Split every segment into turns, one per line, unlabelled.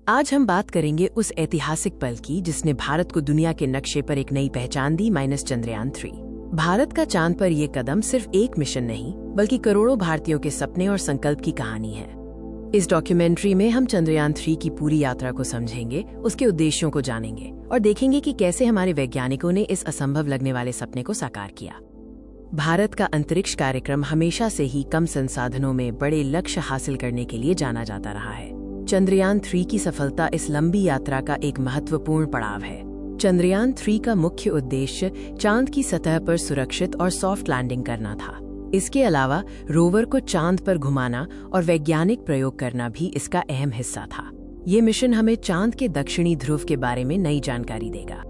आज हम बात करेंगे उस ऐतिहासिक पल की जिसने भारत को दुनिया के नक्शे पर एक नई पहचान दी, चंद्रयान 3। भारत का चांद पर यह कदम सिर्फ एक मिशन नहीं बल्कि करोड़ों भारतीयों के सपने और संकल्प की कहानी है। इस डॉक्यूमेंट्री में हम चंद्रयान 3 की पूरी यात्रा को समझेंगे, उसके उद्देश्यों को जानेंगे और देखेंगे कि कैसे हमारे वैज्ञानिकों ने इस असंभव लगने वाले सपने को साकार किया। भारत का अंतरिक्ष कार्यक्रम हमेशा से ही कम संसाधनों में बड़े लक्ष्य हासिल करने के लिए जाना जाता रहा है। चंद्रयान 3 की सफलता इस लंबी यात्रा का एक महत्वपूर्ण पड़ाव है। चंद्रयान 3 का मुख्य उद्देश्य चांद की सतह पर सुरक्षित और सॉफ्ट लैंडिंग करना था। इसके अलावा रोवर को चांद पर घुमाना और वैज्ञानिक प्रयोग करना भी इसका अहम हिस्सा था। ये मिशन हमें चांद के दक्षिणी ध्रुव के बारे में नई जानकारी देगा।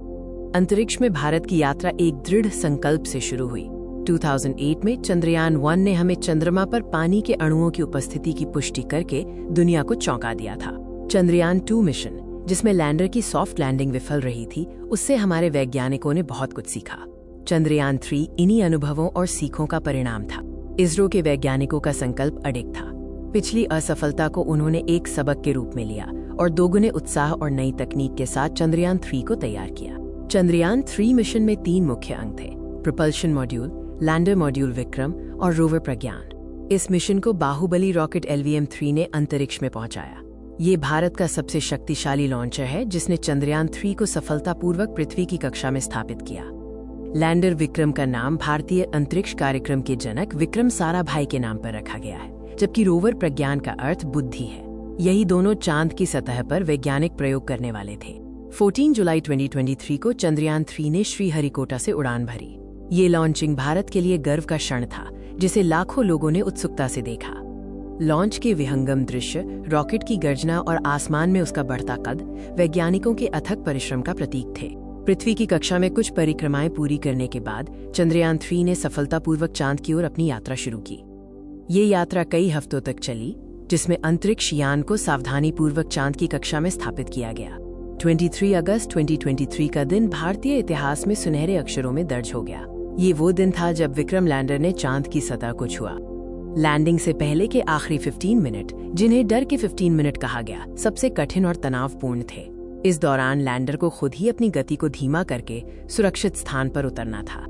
अंतरिक्ष में भारत की यात्रा एक दृढ़ संकल्प से शुरू हुई। 2008 में चंद्रयान 1 ने हमें चंद्रमा पर पानी के अणुओं की उपस्थिति की पुष्टि करके दुनिया को चौंका दिया था। चंद्रयान 2 मिशन, जिसमें लैंडर की सॉफ्ट लैंडिंग विफल रही थी, उससे हमारे वैज्ञानिकों ने बहुत कुछ सीखा। चंद्रयान 3 इन्हीं अनुभवों और सीखों का परिणाम था। इसरो के वैज्ञानिकों का संकल्प अडिग था। पिछली असफलता को उन्होंने एक सबक के रूप में लिया और दोगुने उत्साह और नई तकनीक के साथ चंद्रयान 3 को तैयार किया। चंद्रयान 3 मिशन में 3 मुख्य अंग थे: propulsion module, lander module Vikram और रोवर प्रज्ञान। इस मिशन को बाहुबली रॉकेट LVM-3 ने अंतरिक्ष में पहुंचाया। ये भारत का सबसे शक्तिशाली लॉन्चर है जिसने चंद्रयान 3 को सफलतापूर्वक पृथ्वी की कक्षा में स्थापित किया। लैंडर विक्रम का नाम भारतीय अंतरिक्ष कार्यक्रम के जनक विक्रम साराभाई के नाम पर रखा गया है, जबकि रोवर प्रज्ञान का अर्थ बुद्धि है। यही दोनों चांद की सतह पर वैज्ञानिक प्रयोग करने वाले थे। 14 जुलाई 2023 को चंद्रयान 3 ने श्रीहरिकोटा से उड़ान भरी। ये लॉन्चिंग भारत के लिए गर्व का क्षण था, जिसे लाखों लोगों ने उत्सुकता से देखा। लॉन्च के विहंगम दृश्य, रॉकेट की गर्जना और आसमान में उसका बढ़ता कद वैज्ञानिकों के अथक परिश्रम का प्रतीक थे। पृथ्वी की कक्षा में कुछ परिक्रमाएं पूरी करने के बाद चंद्रयान 3 ने सफलतापूर्वक चांद की ओर अपनी यात्रा शुरू की। ये यात्रा कई हफ्तों तक चली, जिसमें अंतरिक्ष यान को सावधानीपूर्वक चांद की कक्षा में स्थापित किया गया। 23 अगस्त 2023 का दिन भारतीय इतिहास में सुनहरे अक्षरों में दर्ज हो गया। ये वो दिन था जब विक्रम लैंडर ने चांद की सतह को छुआ। लैंडिंग से पहले के आखिरी 15 मिनट, जिन्हें डर के 15 मिनट कहा गया, सबसे कठिन और तनावपूर्ण थे। इस दौरान लैंडर को खुद ही अपनी गति को धीमा करके सुरक्षित स्थान पर उतरना था।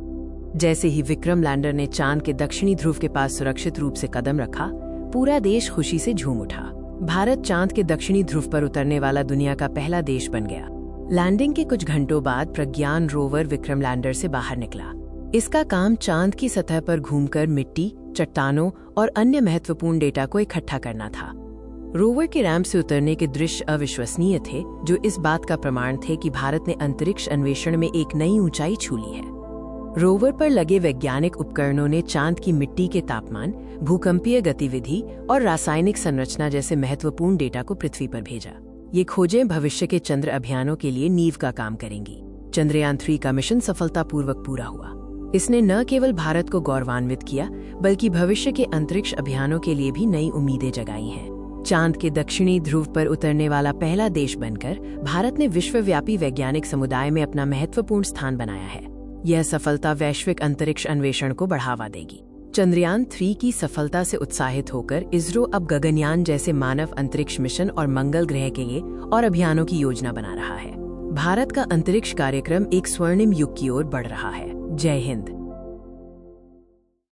जैसे ही विक्रम लैंडर ने चांद के दक्षिणी ध्रुव के पास सुरक्षित रूप से कदम रखा, पूरा देश खुशी से झूम उठा। भारत चांद के दक्षिणी ध्रुव पर उतरने वाला दुनिया का पहला देश बन गया। लैंडिंग के कुछ घंटों बाद प्रज्ञान रोवर विक्रम लैंडर से बाहर निकला। इसका काम चांद की सतह पर घूमकर मिट्टी, चट्टानों और अन्य महत्वपूर्ण डेटा को इकट्ठा करना था। रोवर के रैंप से उतरने के दृश्य अविश्वसनीय थे, जो इस बात का प्रमाण थे कि भारत ने अंतरिक्ष अन्वेषण में एक नई ऊंचाई छू ली है। रोवर पर लगे वैज्ञानिक उपकरणों ने चांद की मिट्टी के तापमान, भूकंपीय गतिविधि और रासायनिक संरचना जैसे महत्वपूर्ण डेटा को पृथ्वी पर भेजा। ये खोजें भविष्य के चंद्र अभियानों के लिए नींव का काम करेंगी। चंद्रयान 3 का मिशन सफलतापूर्वक पूरा हुआ। इसने न केवल भारत को गौरवान्वित किया, बल्कि भविष्य के अंतरिक्ष अभियानों के लिए भी नई उम्मीदें जगाई हैं। चांद के दक्षिणी ध्रुव पर उतरने वाला पहला देश बनकर भारत ने विश्वव्यापी वैज्ञानिक समुदाय में अपना महत्वपूर्ण स्थान बनाया है। यह सफलता वैश्विक अंतरिक्ष अन्वेषण को बढ़ावा देगी। चंद्रयान 3 की सफलता से उत्साहित होकर इसरो अब गगनयान जैसे मानव अंतरिक्ष मिशन और मंगल ग्रह के लिए और अभियानों की योजना बना रहा है। भारत का अंतरिक्ष कार्यक्रम एक स्वर्णिम युग की ओर बढ़ रहा है। जय हिंद।